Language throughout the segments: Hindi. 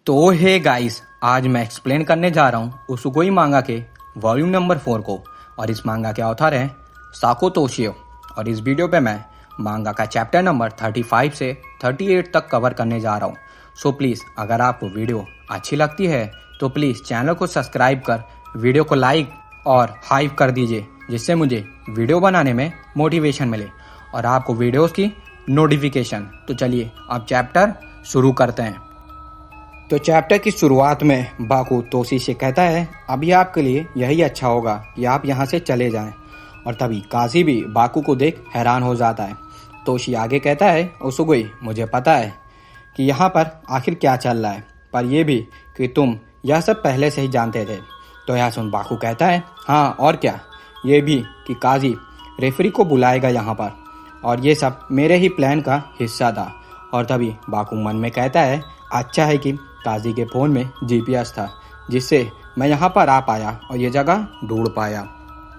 तो हे गाइस, आज मैं एक्सप्लेन करने जा रहा हूँ उसुगोई मांगा के वॉल्यूम नंबर 4 को। और इस मांगा के ऑथर हैं साको तोशियो। और इस वीडियो पे मैं मांगा का चैप्टर नंबर 35 से 38 तक कवर करने जा रहा हूँ। सो प्लीज़ अगर आपको वीडियो अच्छी लगती है तो प्लीज़ चैनल को सब्सक्राइब कर वीडियो को लाइक और हाइप कर दीजिए, जिससे मुझे वीडियो बनाने में मोटिवेशन मिले और आपको वीडियोस की नोटिफिकेशन। तो चलिए अब चैप्टर शुरू करते हैं। तो चैप्टर की शुरुआत में बाकू तोशी से कहता है अभी आपके लिए यही अच्छा होगा कि आप यहाँ से चले जाएं। और तभी काजी भी बाकू को देख हैरान हो जाता है। तोशी आगे कहता है उसुगोई, मुझे पता है कि यहाँ पर आखिर क्या चल रहा है, पर यह भी कि तुम यह सब पहले से ही जानते थे। तो यह सुन बाकू कहता है हाँ और क्या, ये भी कि काजी रेफरी को बुलाएगा यहाँ पर, और ये सब मेरे ही प्लान का हिस्सा था। और तभी बाकू मन में कहता है अच्छा है कि काजी के फ़ोन में जीपीएस था, जिससे मैं यहाँ पर आ पाया और ये जगह ढूंढ पाया।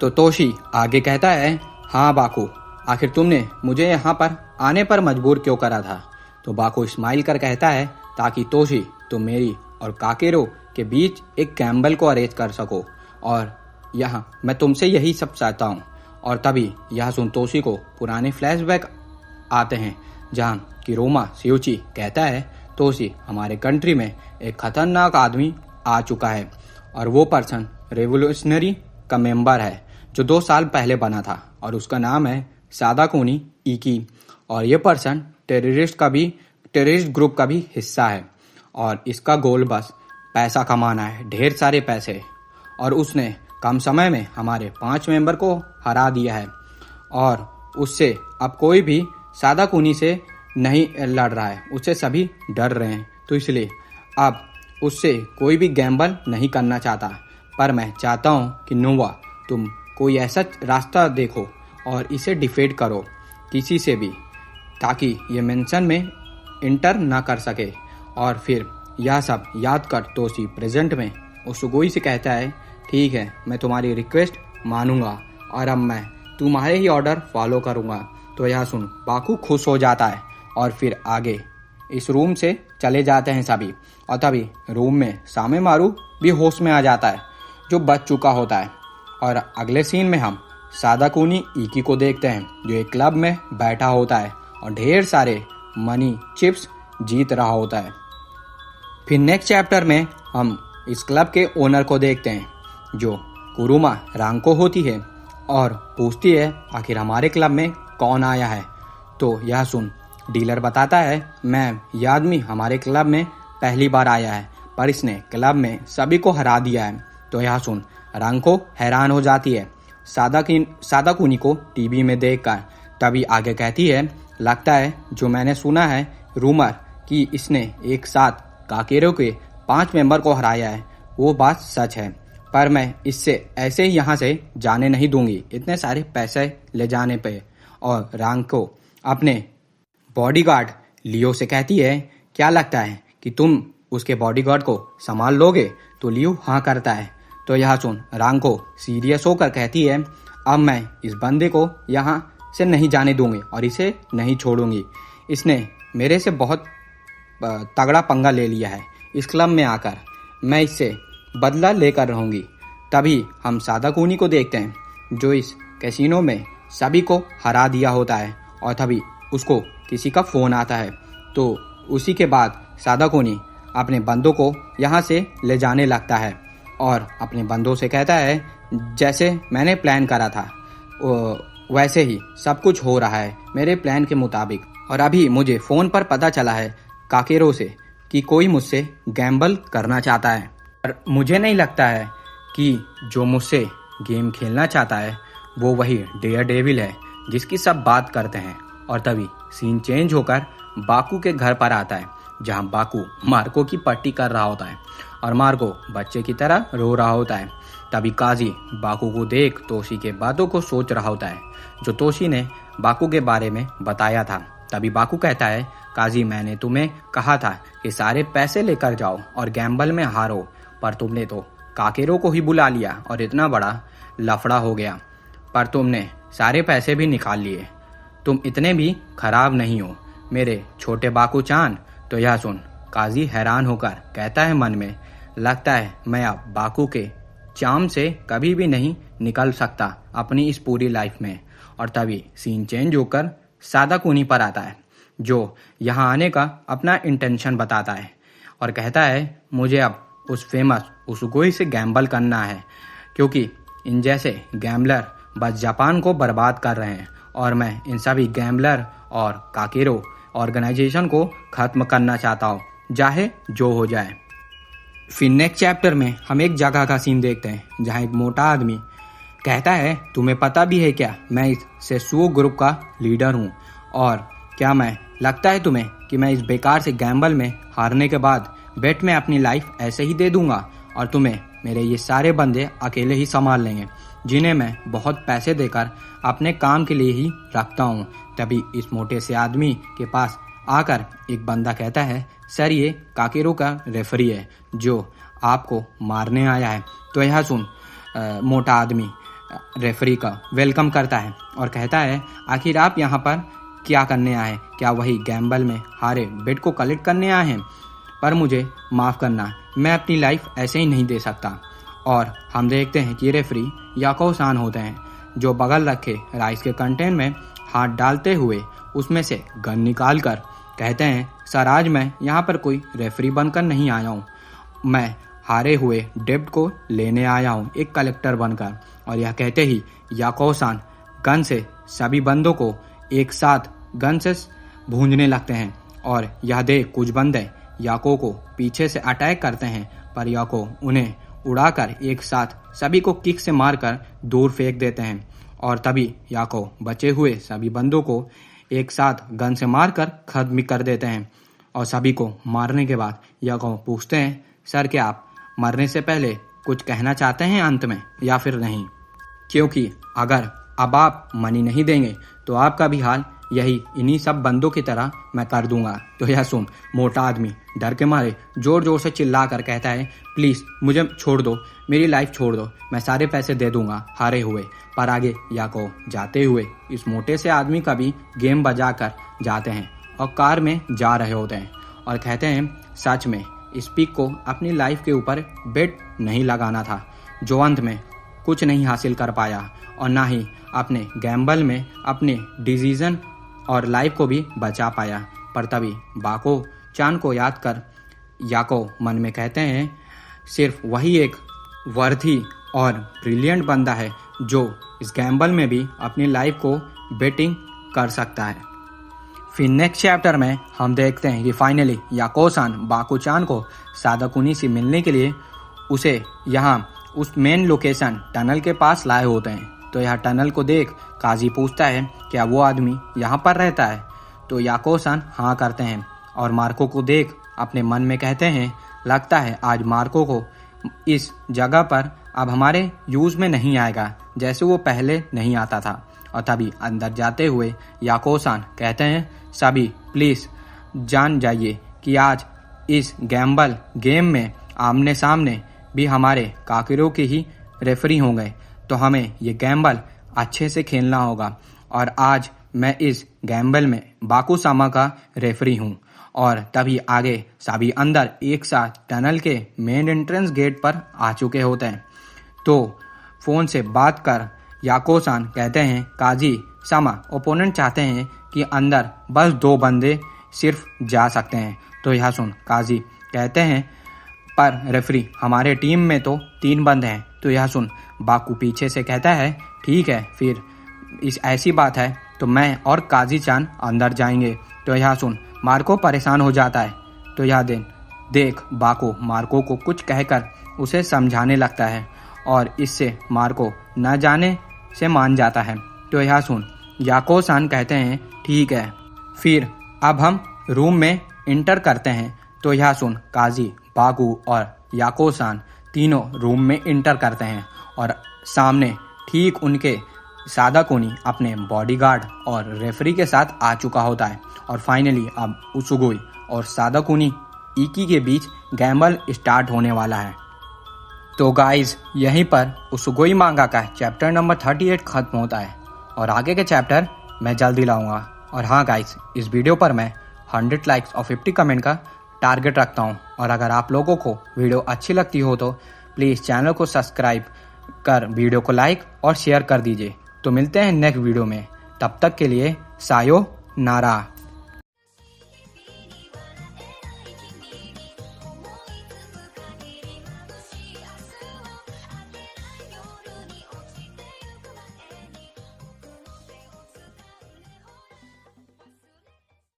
तो तोशी आगे कहता है हाँ बाकू, आखिर तुमने मुझे यहाँ पर आने पर मजबूर क्यों करा था। तो बाकू स्माइल कर कहता है ताकि तोशी तुम मेरी और काकेरो के बीच एक गैम्बल को अरेंज कर सको, और यहाँ मैं तुमसे यही सब चाहता हूँ। और तभी यह सुन तोशी को पुराने फ्लैशबैक आते हैं, जहाँ किरोमा सियोची कहता है तोशी, हमारे कंट्री में एक खतरनाक आदमी आ चुका है और वो पर्सन रेवोल्यूशनरी का मेंबर है जो 2 साल पहले बना था, और उसका नाम है सादाकुनी इकी। और ये पर्सन टेररिस्ट ग्रुप का भी हिस्सा है, और इसका गोल बस पैसा कमाना है, ढेर सारे पैसे। और उसने कम समय में हमारे 5 मेंबर को हरा दिया है, और उससे अब कोई भी सादाकुनी से नहीं लड़ रहा है, उससे सभी डर रहे हैं। तो इसलिए अब उससे कोई भी गैम्बल नहीं करना चाहता। पर मैं चाहता हूँ कि नोवा तुम कोई ऐसा रास्ता देखो और इसे डिफेट करो किसी से भी, ताकि ये मेंशन में इंटर ना कर सके। और फिर यह सब याद कर तोशी प्रेजेंट में उसुगोई से कहता है ठीक है, मैं तुम्हारी रिक्वेस्ट मानूंगा और अब मैं तुम्हारे ही ऑर्डर फॉलो करूंगा। तो यह सुन बाकू खुश हो जाता है और फिर आगे इस रूम से चले जाते हैं सभी। और तभी रूम में सामे मारू भी होश में आ जाता है, जो बच चुका होता है। और अगले सीन में हम सादाकुनी इकी को देखते हैं, जो एक क्लब में बैठा होता है और ढेर सारे मनी चिप्स जीत रहा होता है। फिर नेक्स्ट चैप्टर में हम इस क्लब के ओनर को देखते हैं, जो कुरुमा रांको होती है और पूछती है आखिर हमारे क्लब में कौन आया है। तो यह सुन डीलर बताता है मैम, यह आदमी हमारे क्लब में पहली बार आया है, पर इसने क्लब में सभी को हरा दिया है। तो यह सुन रांको हैरान हो जाती है सादाकुनी को टीवी में देखकर। तभी आगे कहती है लगता है जो मैंने सुना है रूमर कि इसने एक साथ काकेरो के 5 मेंबर को हराया है, वो बात सच है, पर मैं इससे ऐसे ही यहाँ से जाने नहीं दूंगी इतने सारे पैसे ले जाने पे। और रांको अपने बॉडीगार्ड लियो से कहती है क्या लगता है कि तुम उसके बॉडीगार्ड को संभाल लोगे। तो लियो हाँ करता है। तो यह सुन रांको सीरियस होकर कहती है अब मैं इस बंदे को यहाँ से नहीं जाने दूंगी और इसे नहीं छोड़ूंगी। इसने मेरे से बहुत तगड़ा पंगा ले लिया है इस क्लब में आकर, मैं इससे बदला लेकर रहूंगी। तभी हम सादाकुनी को देखते हैं, जो इस कैसीनो में सभी को हरा दिया होता है। और तभी उसको किसी का फ़ोन आता है। तो उसी के बाद सादाकुनी अपने बंदों को यहाँ से ले जाने लगता है और अपने बंदों से कहता है जैसे मैंने प्लान करा था वैसे ही सब कुछ हो रहा है मेरे प्लान के मुताबिक। और अभी मुझे फ़ोन पर पता चला है काकेरो से कि कोई मुझसे गैम्बल करना चाहता है, पर मुझे नहीं लगता है कि जो मुझसे गेम खेलना चाहता है वो वही डेयर डेविल है जिसकी सब बात करते हैं। और तभी सीन चेंज होकर बाकू के घर पर आता है, जहां बाकू मार्को की पट्टी कर रहा होता है और मार्को बच्चे की तरह रो रहा होता है। तभी काजी बाकू को देख तोशी के बातों को सोच रहा होता है, जो तोशी ने बाकू के बारे में बताया था। तभी बाकू कहता है काजी, मैंने तुम्हें कहा था कि सारे पैसे लेकर जाओ और गैम्बल में हारो, पर तुमने तो काकेरो को ही बुला लिया और इतना बड़ा लफड़ा हो गया, पर तुमने सारे पैसे भी निकाल लिए। तुम इतने भी खराब नहीं हो मेरे छोटे बाकू चान। तो यह सुन काजी हैरान होकर कहता है मन में, लगता है मैं अब बाकू के चाम से कभी भी नहीं निकल सकता अपनी इस पूरी लाइफ में। और तभी सीन चेंज होकर सादाकुनी पर आता है, जो यहाँ आने का अपना इंटेंशन बताता है और कहता है मुझे अब उस फेमस उसुगोई से गैम्बल करना है, क्योंकि इन जैसे गैम्बलर बस जापान को बर्बाद कर रहे हैं और मैं इन सभी गैम्बलर और काकेरो ऑर्गेनाइजेशन को खत्म करना चाहता हूँ, चाहे जो हो जाए। फिर नेक्स्ट चैप्टर में हम एक जगह का सीन देखते हैं जहाँ एक मोटा आदमी कहता है, तुम्हें पता भी है क्या मैं इस सेसुओ ग्रुप का लीडर हूँ, और क्या मैं लगता है तुम्हें कि मैं इस बेकार से गैम्बल में हारने के बाद बेट में अपनी लाइफ ऐसे ही दे दूंगा और तुम्हें मेरे ये सारे बंदे अकेले ही संभाल लेंगे, जिन्हें मैं बहुत पैसे देकर अपने काम के लिए ही रखता हूँ। तभी इस मोटे से आदमी के पास आकर एक बंदा कहता है, सर ये काकेरो का रेफरी है जो आपको मारने आया है। तो यह सुन मोटा आदमी रेफरी का वेलकम करता है और कहता है, आखिर आप यहाँ पर क्या करने आए? क्या वही गैम्बल में हारे बेट को कलेक्ट करने आए हैं? पर मुझे माफ़ करना, मैं अपनी लाइफ ऐसे ही नहीं दे सकता। और हम देखते हैं कि रेफरी याको सान होते हैं, जो बगल रखे राइस के कंटेनर में हाथ डालते हुए उसमें से गन निकाल कर कहते हैं, सर आज मैं यहाँ पर कोई रेफरी बनकर नहीं आया हूँ, मैं हारे हुए डेब्ट को लेने आया हूँ एक कलेक्टर बनकर। और यह कहते ही याको सान गन से सभी बंदों को एक साथ गन से भूंजने लगते हैं और यह देख कुछ बंदे याको को पीछे से अटैक करते हैं, पर याको उन्हें उड़ाकर एक साथ सभी को किक से मारकर दूर फेंक देते हैं। और तभी याको बचे हुए सभी बंदों को एक साथ गन से मारकर खत्म कर देते हैं। और सभी को मारने के बाद याको पूछते हैं, सर क्या आप मरने से पहले कुछ कहना चाहते हैं अंत में या फिर नहीं? क्योंकि अगर अब आप मनी नहीं देंगे तो आपका भी हाल यही इन्हीं सब बंदों की तरह मैं कर दूंगा। तो यह सुन मोटा आदमी डर के मारे जोर जोर से चिल्ला कर कहता है, प्लीज़ मुझे छोड़ दो, मेरी लाइफ छोड़ दो, मैं सारे पैसे दे दूंगा हारे हुए। पर आगे याको जाते हुए इस मोटे से आदमी का भी गेम बजा कर जाते हैं और कार में जा रहे होते हैं और कहते हैं, सच में इस पिक को अपनी लाइफ के ऊपर बेट नहीं लगाना था, जो अंत में कुछ नहीं हासिल कर पाया और ना ही अपने गैम्बल में अपने डिसीजन और लाइफ को भी बचा पाया। पर तभी बाको चान को याद कर याको मन में कहते हैं, सिर्फ वही एक वर्थी और ब्रिलियंट बंदा है जो इस गैम्बल में भी अपनी लाइफ को बेटिंग कर सकता है। फिर नेक्स्ट चैप्टर में हम देखते हैं कि फाइनली याको सान बाको चान को सादाकुनी से मिलने के लिए उसे यहाँ उस मेन लोकेशन टनल के पास लाए होते हैं। तो यह टनल को देख काजी पूछता है, क्या वो आदमी यहाँ पर रहता है? तो याको सान हाँ करते हैं और मार्को को देख अपने मन में कहते हैं, लगता है आज मार्को को इस जगह पर अब हमारे यूज़ में नहीं आएगा जैसे वो पहले नहीं आता था। और तभी अंदर जाते हुए याको सान कहते हैं, सभी प्लीज़ जान जाइए कि आज इस गैम्बल गेम में आमने सामने भी हमारे काकेरो के ही रेफरी होंगे, तो हमें ये गैम्बल अच्छे से खेलना होगा। और आज मैं इस गैम्बल में बाकू सामा का रेफरी हूँ। और तभी आगे सभी अंदर एक साथ टनल के मेन एंट्रेंस गेट पर आ चुके होते हैं। तो फ़ोन से बात कर याको सान कहते हैं, काजी सामा ओपोनेंट चाहते हैं कि अंदर बस 2 बंदे सिर्फ जा सकते हैं। तो यह सुन काजी कहते हैं, पर रेफरी हमारे टीम में तो 3 बंदे हैं। तो यह सुन बाकू पीछे से कहता है, ठीक है फिर इस ऐसी बात है तो मैं और काजी चान अंदर जाएंगे। तो यह सुन मार्को परेशान हो जाता है। तो यह देख बाको मार्को को कुछ कहकर उसे समझाने लगता है और इससे मार्को न जाने से मान जाता है। तो यह सुन याको सान कहते हैं, ठीक है फिर अब हम रूम में इंटर करते हैं। तो यह सुन काजी बाकू और याको सान तीनों रूम में इंटर करते हैं और सामने ठीक उनके सादाकुनी अपने बॉडीगार्ड और रेफरी के साथ आ चुका होता है। और फाइनली अब उसुगोई और सादाकुनी इकी के बीच गैम्बल स्टार्ट होने वाला है। तो गाइज यहीं पर उसुगोई मांगा का चैप्टर नंबर 38 खत्म होता है और आगे के चैप्टर मैं जल्दी लाऊंगा। और हाँ गाइज, इस वीडियो पर मैं 100 लाइक्स और 50 कमेंट का टारगेट रखता हूँ। और अगर आप लोगों को वीडियो अच्छी लगती हो तो प्लीज़ चैनल को सब्सक्राइब कर वीडियो को लाइक और शेयर कर दीजिए। तो मिलते हैं नेक्स्ट वीडियो में, तब तक के लिए सायोनारा।